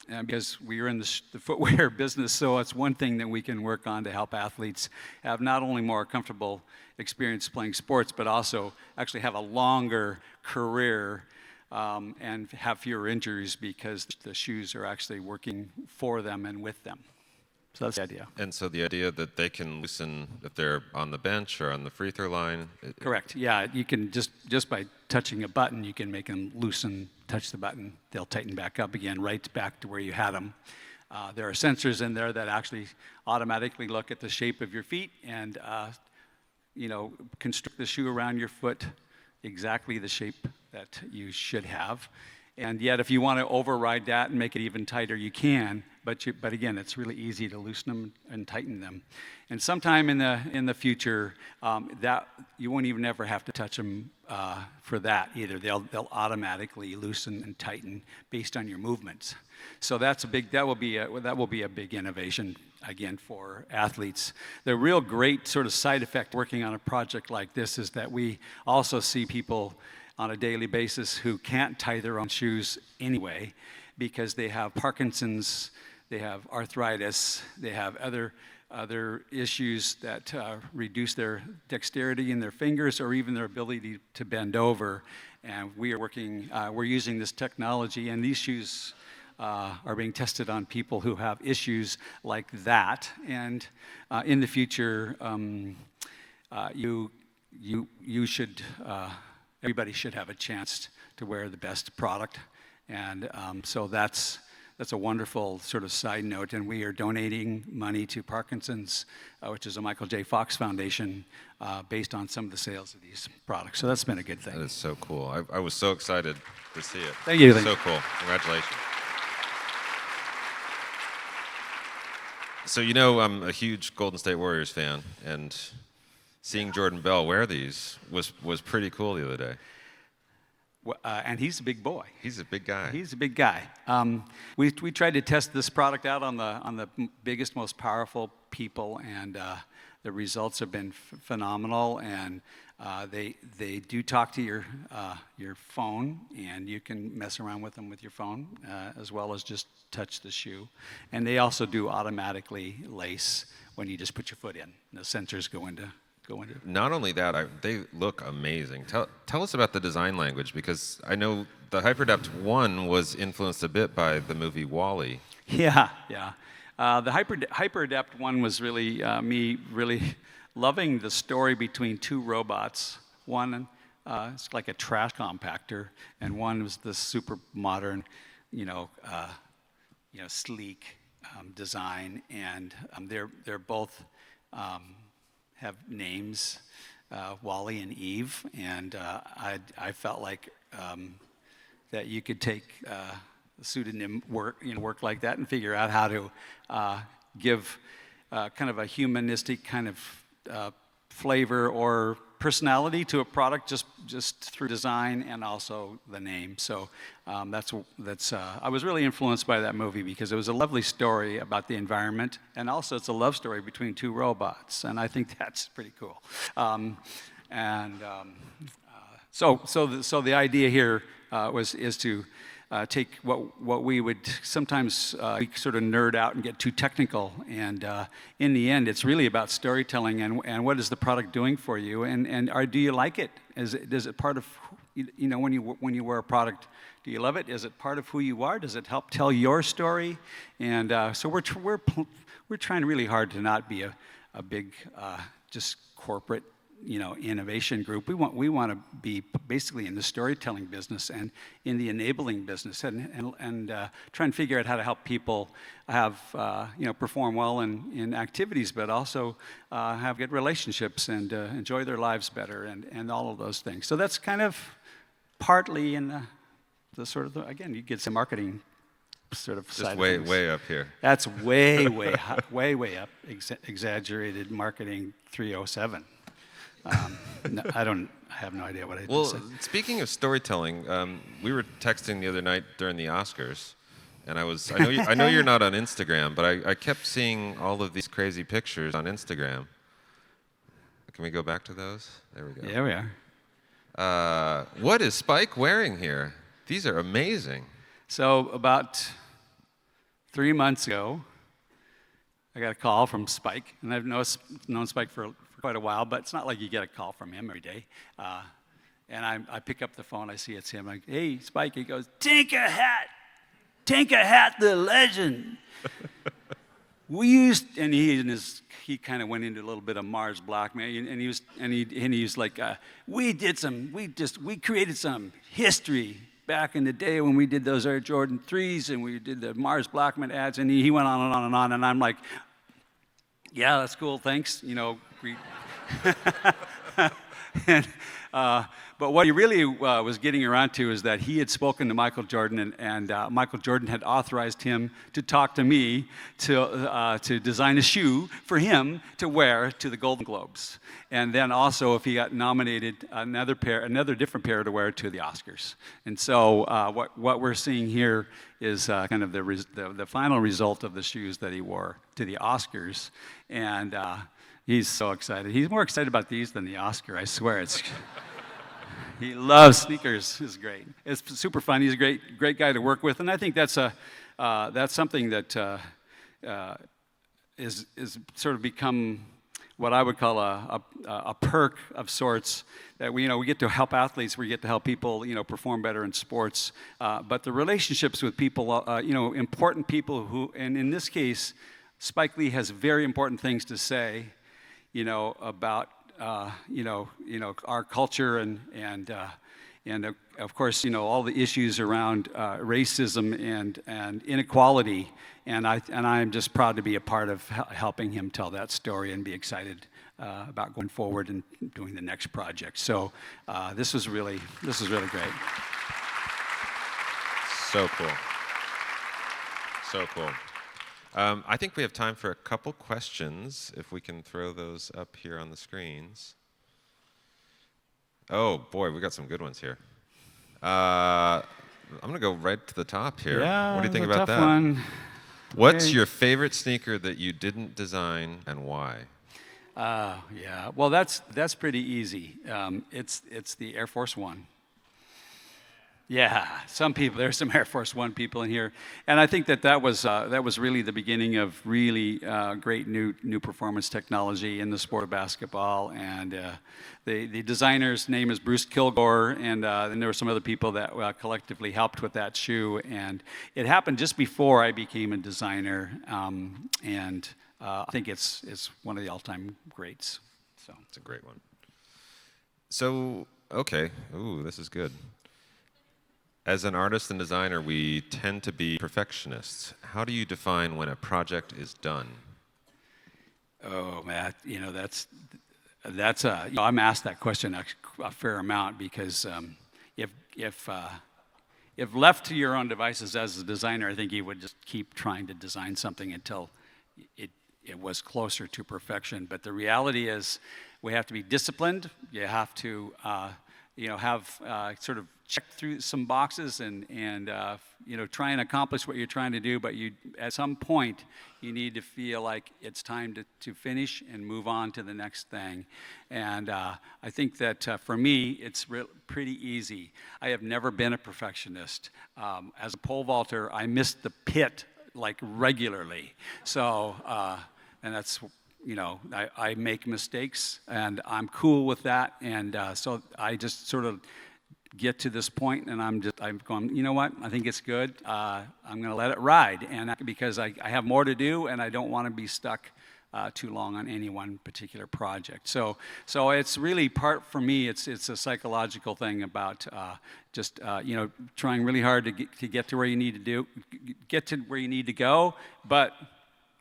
[SPEAKER 2] and because we are in the footwear business, so it's one thing that we can work on to help athletes have not only more comfortable experience playing sports, but also actually have a longer career and have fewer injuries because the shoes are actually working for them and with them. So that's the idea.
[SPEAKER 1] And so the idea that they can loosen if they're on the bench or on the free throw line?
[SPEAKER 2] Correct. Yeah, you can just by touching a button, you can make them loosen, touch the button, they'll tighten back up again, right back to where you had them. There are sensors in there that actually automatically look at the shape of your feet and construct the shoe around your foot exactly the shape that you should have. And yet, if you want to override that and make it even tighter, you can. But again, it's really easy to loosen them and tighten them. And sometime in the future, that you won't even ever have to touch them for that either. They'll automatically loosen and tighten based on your movements. So that will be a big innovation again for athletes. The real great sort of side effect working on a project like this is that we also see people on a daily basis who can't tie their own shoes anyway because they have Parkinson's, they have arthritis, they have other issues that reduce their dexterity in their fingers or even their ability to bend over. And we're using this technology, and these shoes are being tested on people who have issues like that. And in the future, everybody should have a chance to wear the best product. And so that's a wonderful sort of side note. And we are donating money to Parkinson's, which is a Michael J. Fox Foundation, based on some of the sales of these products. So that's been a good thing.
[SPEAKER 1] That is so cool. I was so excited to see it.
[SPEAKER 2] Thank you.
[SPEAKER 1] So cool. Congratulations. So I'm a huge Golden State Warriors fan, and seeing Jordan Bell wear these was pretty cool the other day.
[SPEAKER 2] And he's a big boy.
[SPEAKER 1] He's a big guy.
[SPEAKER 2] He's a big guy. We tried to test this product out on the biggest, most powerful people, and the results have been phenomenal. And they do talk to your phone, and you can mess around with them with your phone as well as just touch the shoe. And they also do automatically lace when you just put your foot in. The sensors go into.
[SPEAKER 1] Not only that, they look amazing. Tell us about the design language, because I know the HyperAdapt 1 was influenced a bit by the movie WALL-E.
[SPEAKER 2] Yeah. The HyperAdapt 1 was really me really loving the story between two robots. One, it's like a trash compactor, and one was the super modern, sleek design, and they're both. Have names, Wally and Eve, and I felt like that you could take a pseudonym work like that and figure out how to give kind of a humanistic kind of flavor or personality to a product just through design and also the name. So that's I was really influenced by that movie because it was a lovely story about the environment, and also it's a love story between two robots, and I think that's pretty cool. So the idea here is to take what we would sometimes we sort of nerd out and get too technical, and in the end, it's really about storytelling and what is the product doing for you, and do you like it? Is it part of when you wear a product, do you love it? Is it part of who you are? Does it help tell your story? And so we're trying really hard to not be a big just corporate innovation group. We want to be basically in the storytelling business and in the enabling business, and try and figure out how to help people have perform well in activities, but also have good relationships and enjoy their lives better, and all of those things. So that's kind of partly in the sort of again, you get some marketing sort of side
[SPEAKER 1] Just
[SPEAKER 2] of things.
[SPEAKER 1] way up here.
[SPEAKER 2] That's way way up, exaggerated marketing 307. No, I have no idea what I just said.
[SPEAKER 1] Well, speaking of storytelling, we were texting the other night during the Oscars, and I know you're not on Instagram, but I kept seeing all of these crazy pictures on Instagram. Can we go back to those? There we go.
[SPEAKER 2] Yeah, we are.
[SPEAKER 1] What is Spike wearing here? These are amazing.
[SPEAKER 2] So about 3 months ago, I got a call from Spike, and I've known Spike for quite a while, but it's not like you get a call from him every day. And I pick up the phone, I see it's him. I'm like, hey, Spike. He goes, Tinker Hat, the legend. And he kind of went into a little bit of Mars blackmail, and he was like, we created some history back in the day when we did those Air Jordan 3s and we did the Mars Blackman ads, and he went on and on and on, and I'm like, yeah, that's cool, thanks, but what he really was getting around to is that he had spoken to Michael Jordan, and Michael Jordan had authorized him to talk to me to design a shoe for him to wear to the Golden Globes, and then also if he got nominated, another different pair to wear to the Oscars. And so what we're seeing here is kind of the final result of the shoes that he wore to the Oscars, and he's so excited. He's more excited about these than the Oscar, I swear. He loves sneakers. It's great. It's super fun. He's a great guy to work with, and I think that's something that is sort of become what I would call a perk of sorts, that we get to help athletes, we get to help people perform better in sports, but the relationships with people, important people who, and in this case, Spike Lee has very important things to say, about our culture and of course all the issues around racism and inequality, and I'm just proud to be a part of helping him tell that story and be excited about going forward and doing the next project. So this was really great.
[SPEAKER 1] So cool. So cool. I think we have time for a couple questions, if we can throw those up here on the screens. Oh, boy, we got some good ones here. I'm going to go right to the top here.
[SPEAKER 2] Yeah,
[SPEAKER 1] what do you think
[SPEAKER 2] it's a
[SPEAKER 1] about
[SPEAKER 2] tough
[SPEAKER 1] that?
[SPEAKER 2] one.
[SPEAKER 1] What's
[SPEAKER 2] Okay.
[SPEAKER 1] your favorite sneaker that you didn't design, and why?
[SPEAKER 2] Yeah, well, that's pretty easy. It's the Air Force One. Yeah, there's some Air Force One people in here, and I think that was really the beginning of really great new performance technology in the sport of basketball. And the designer's name is Bruce Kilgore, and then there were some other people that collectively helped with that shoe. And it happened just before I became a designer, and I think it's one of the all-time greats. So
[SPEAKER 1] It's a great one. So, okay. Ooh, this is good. As an artist and designer, we tend to be perfectionists. How do you define when a project is done?
[SPEAKER 2] Oh, Matt, that's I'm asked that question a fair amount, because if left to your own devices as a designer, I think you would just keep trying to design something until it was closer to perfection. But the reality is, we have to be disciplined. You have to have sort of check through some boxes and try and accomplish what you're trying to do, but at some point you need to feel like it's time to finish and move on to the next thing. And I think that for me it's pretty easy. I have never been a perfectionist. As a pole vaulter, I missed the pit like regularly. So and that's I make mistakes, and I'm cool with that, and so I just sort of get to this point, and I'm going, you know what? I think it's good. I'm going to let it ride, and because I have more to do, and I don't want to be stuck too long on any one particular project. So it's really for me. It's a psychological thing about just trying really hard to get to where you need to go, but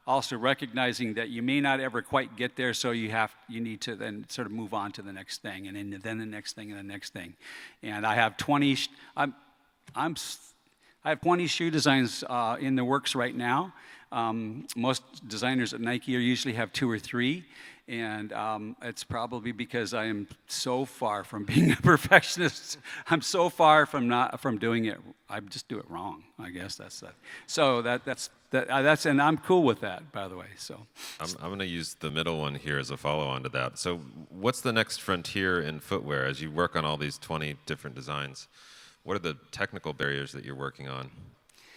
[SPEAKER 2] also recognizing that you may not ever quite get there, so you need to then sort of move on to the next thing, and then the next thing, and the next thing. And I have 20. I have 20 shoe designs in the works right now. Most designers at Nike usually have 2 or 3, and it's probably because I am so far from being a perfectionist. I'm so far from doing it. I just do it wrong. I guess that's that. So that's and I'm cool with that, by the way. So
[SPEAKER 1] I'm going to use the middle one here as a follow-on to that. So what's the next frontier in footwear as you work on all these 20 different designs? What are the technical barriers that you're working on?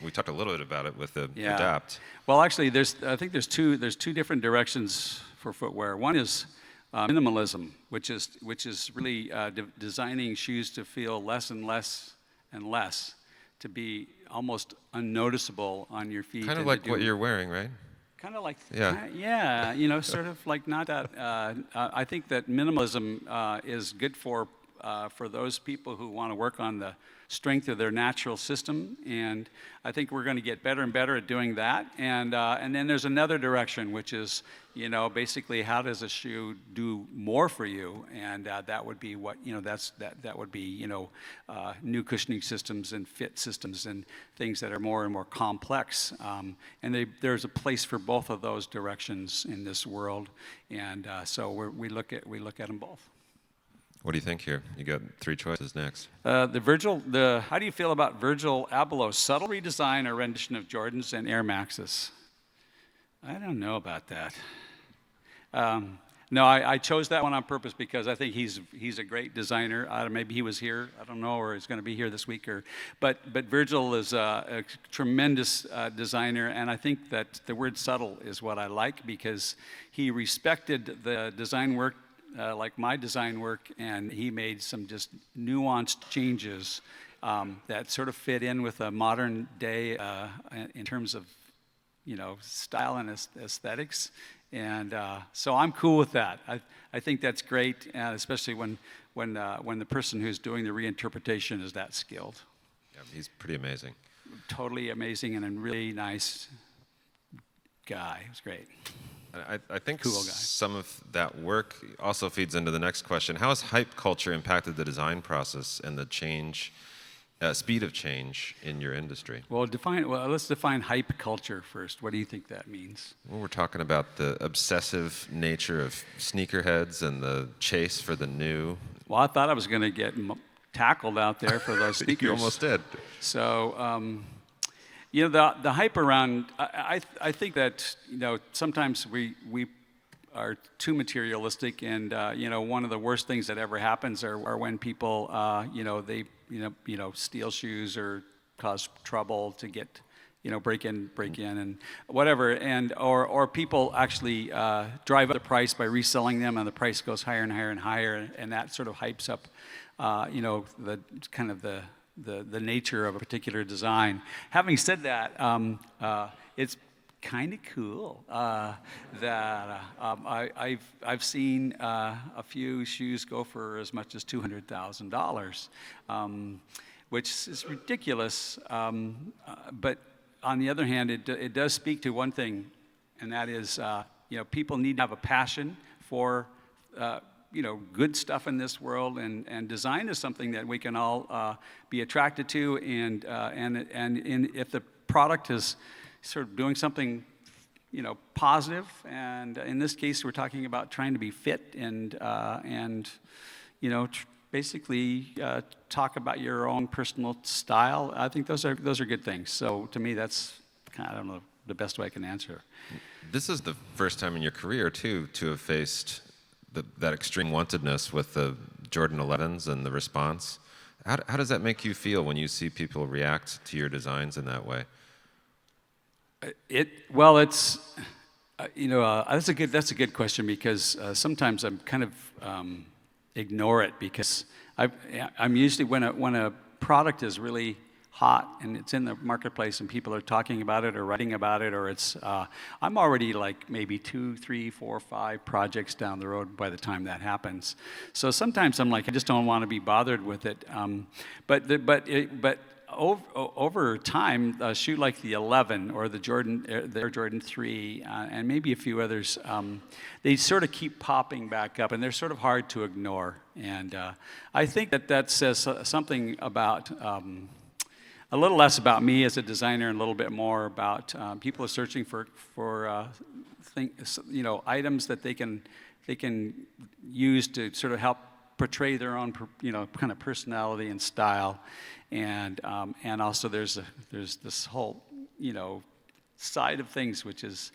[SPEAKER 1] We talked a little bit about it with the Adapt.
[SPEAKER 2] Well, actually, I think there's two different directions for footwear. One is minimalism, which is really designing shoes to feel less and less and less, to be almost unnoticeable on your feet.
[SPEAKER 1] Kind of like what you're wearing, right?
[SPEAKER 2] Kind of like,
[SPEAKER 1] yeah,
[SPEAKER 2] sort of like not that. I think that minimalism is good for those people who want to work on the strength of their natural system, and I think we're going to get better and better at doing that. And then there's another direction, which is, basically how does a shoe do more for you? And that would be what that would be new cushioning systems and fit systems and things that are more and more complex. And there's a place for both of those directions in this world, and so we look at them both.
[SPEAKER 1] What do you think here? You got 3 choices next.
[SPEAKER 2] How do you feel about Virgil Abloh's subtle redesign or rendition of Jordans and Air Maxes? I don't know about that. No, I chose that one on purpose because I think he's a great designer. Maybe he was here, I don't know, or he's going to be here this week. But Virgil is a tremendous designer, and I think that the word subtle is what I like because he respected the design work like my design work, and he made some just nuanced changes that sort of fit in with a modern day in terms of style and aesthetics, and so I'm cool with that. I think that's great, especially when the person who's doing the reinterpretation is that skilled.
[SPEAKER 1] Yeah, he's pretty amazing.
[SPEAKER 2] Totally amazing and a really nice guy. It was great.
[SPEAKER 1] I think
[SPEAKER 2] cool guy.
[SPEAKER 1] Some of that work also feeds into the next question. How has hype culture impacted the design process and the speed of change in your industry?
[SPEAKER 2] Well, let's define hype culture first. What do you think that means?
[SPEAKER 1] Well, we're talking about the obsessive nature of sneakerheads and the chase for the new.
[SPEAKER 2] Well, I thought I was going to get tackled out there for those sneakers.
[SPEAKER 1] You almost did.
[SPEAKER 2] So, the hype around, I think that, sometimes we are too materialistic, and, one of the worst things that ever happens are when people, they steal shoes or cause trouble to get, break in and whatever, and or people actually drive up the price by reselling them, and the price goes higher and higher and higher, and that sort of hypes up, the kind of the nature of a particular design. Having said that, it's kind of cool that I've seen a few shoes go for as much as $200,000, which is ridiculous. But on the other hand, it does speak to one thing, and that is people need to have a passion for good stuff in this world, and design is something that we can all be attracted to, and if the product is sort of doing something positive, and in this case we're talking about trying to be fit and basically talk about your own personal style. I think those are good things. So to me, that's kind of, I don't know, the best way I can answer.
[SPEAKER 1] This is the first time in your career too to have faced that extreme wantedness with the Jordan 11s and the response. How does that make you feel when you see people react to your designs in that way?
[SPEAKER 2] That's a good question, because sometimes I'm kind of ignore it, because I'm usually, when a product is really hot and it's in the marketplace and people are talking about it or writing about it, or it's, I'm already like maybe 2, 3, 4, 5 projects down the road by the time that happens. So sometimes I'm like, I just don't want to be bothered with it. But over time, a shoe like the 11 or the Air Jordan 3, and maybe a few others, they sort of keep popping back up, and they're sort of hard to ignore. And I think that says something about, a little less about me as a designer and a little bit more about people are searching for items that they can use to sort of help portray their own, kind of personality and style. And also there's this whole, side of things, which is,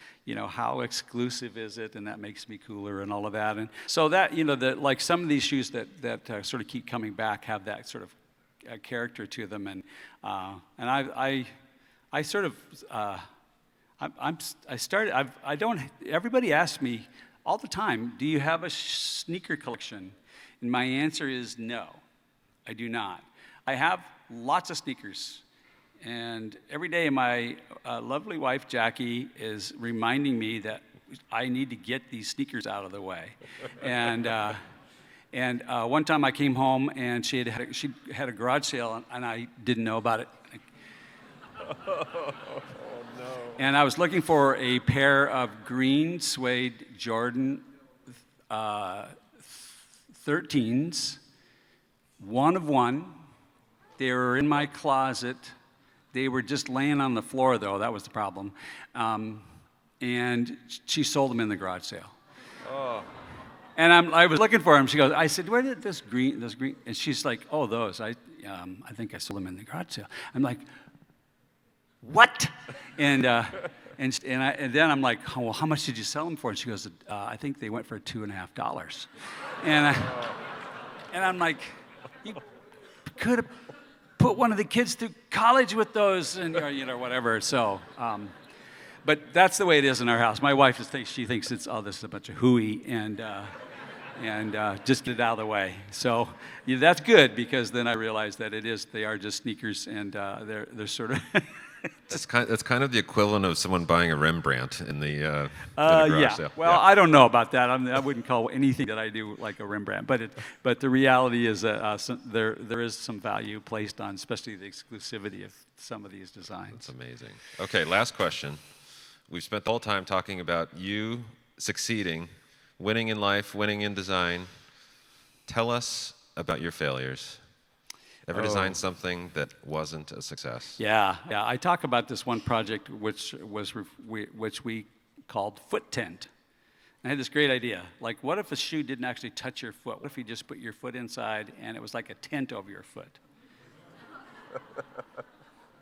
[SPEAKER 2] how exclusive is it, and that makes me cooler and all of that. And so that, like some of these shoes that sort of keep coming back have that sort of character to them. And I sort of, everybody asks me all the time, do you have a sneaker collection? And my answer is no, I do not. I have lots of sneakers. And every day my lovely wife, Jackie, is reminding me that I need to get these sneakers out of the way. And one time I came home and she had a garage sale and I didn't know about it.
[SPEAKER 1] Oh, no.
[SPEAKER 2] And I was looking for a pair of green suede Jordan 13s, one of one. They were in my closet. They were just laying on the floor, though. That was the problem. And she sold them in the garage sale.
[SPEAKER 1] Oh.
[SPEAKER 2] And I was looking for them. She goes, I said, where did this green? And she's like, oh, those. I think I sold them in the garage sale. I'm like, what? And then I'm like, oh, well, how much did you sell them for? And she goes, I think they went for $2.50. And I'm like, you could have put one of the kids through college with those, and whatever. So, but that's the way it is in our house. My wife she thinks it's this is a bunch of hooey, and just get it out of the way. So that's good, because then I realize that they are just sneakers, and they're sort of.
[SPEAKER 1] That's kind of the equivalent of someone buying a Rembrandt in the garage sale.
[SPEAKER 2] Well, yeah. I don't know about that. I wouldn't call anything that I do like a Rembrandt. But the reality is that there is some value placed on, especially the exclusivity of some of these designs.
[SPEAKER 1] That's amazing. Okay, last question. We've spent the whole time talking about you succeeding, winning in life, winning in design. Tell us about your failures. Ever designed something that wasn't a success?
[SPEAKER 2] Yeah. I talk about this one project which we called Foot Tent. I had this great idea. Like, what if a shoe didn't actually touch your foot? What if you just put your foot inside and it was like a tent over your foot?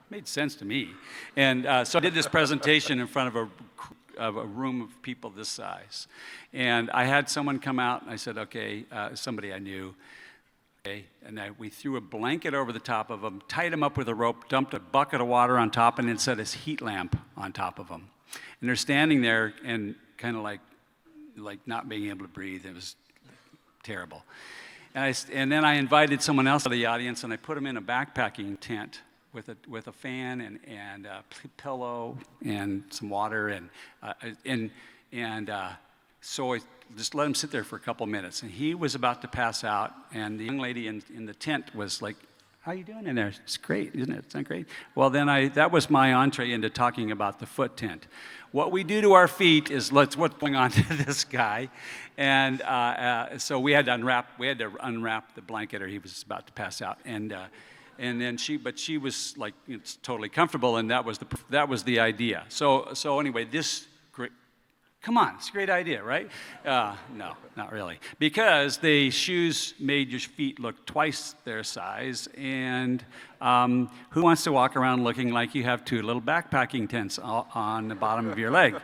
[SPEAKER 2] Made sense to me. And so I did this presentation in front of a room of people this size. And I had someone come out, and I said, okay, somebody I knew. And we threw a blanket over the top of them, tied them up with a rope, dumped a bucket of water on top, and then set a heat lamp on top of them. And they're standing there and kind of like not being able to breathe. It was terrible. And then I invited someone else to the audience, and I put them in a backpacking tent with a fan and a pillow and some water so I just let him sit there for a couple minutes. And he was about to pass out, and the young lady in the tent was like, how you doing in there? It's great, isn't it? It's not great? Well, then that was my entree into talking about the foot tent. What we do to our feet is what's going on to this guy. And so we had to unwrap the blanket, or he was about to pass out. And then she was like, it's totally comfortable, and that was the idea. So anyway, come on, it's a great idea, right? No, not really. Because the shoes made your feet look twice their size, and who wants to walk around looking like you have 2 little backpacking tents on the bottom of your leg?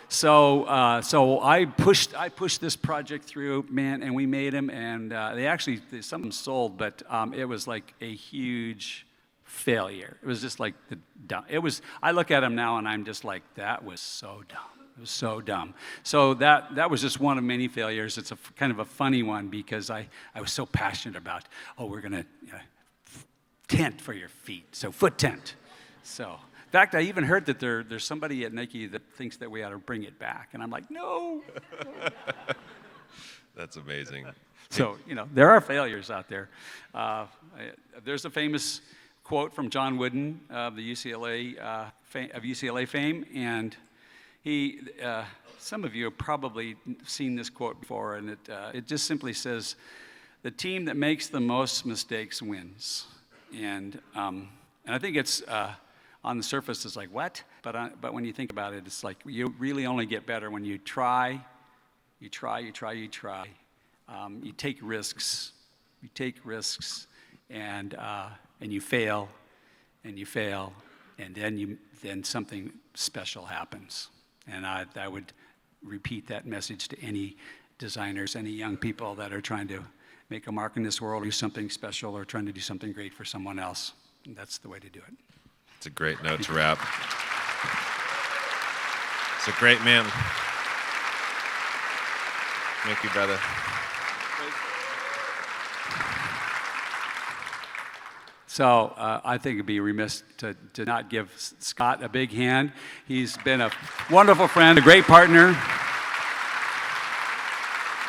[SPEAKER 2] So I pushed this project through, man, and we made them, and some of them sold, but it was like a huge failure. It was just like I look at them now, and I'm just like, that was so dumb. It was so dumb. So that was just one of many failures. It's a kind of a funny one because I was so passionate about, oh, we're going to tent for your feet, so foot tent. So, in fact, I even heard that there's somebody at Nike that thinks that we ought to bring it back, and I'm like, no.
[SPEAKER 1] That's amazing.
[SPEAKER 2] So, there are failures out there. There's a famous quote from John Wooden of the UCLA fame, and he, some of you have probably seen this quote before, and it just simply says, "The team that makes the most mistakes wins." And I think it's on the surface it's like what, but when you think about it, it's like you really only get better when you try, you take risks, and you fail, and then something special happens. And I would repeat that message to any designers, any young people that are trying to make a mark in this world, do something special, or trying to do something great for someone else. And that's the way to do it.
[SPEAKER 1] It's a great note to wrap. It's a great man. Thank you, brother.
[SPEAKER 2] So I think it'd be remiss to not give Scott a big hand. He's been a wonderful friend, a great partner.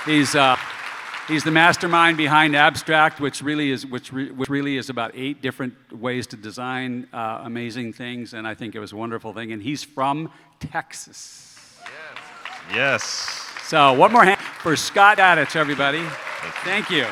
[SPEAKER 2] He's the mastermind behind Abstract, which really is about 8 different ways to design amazing things, and I think it was a wonderful thing. And he's from Texas.
[SPEAKER 1] Yes.
[SPEAKER 2] So one more hand for Scott Dadich, everybody. Thank you.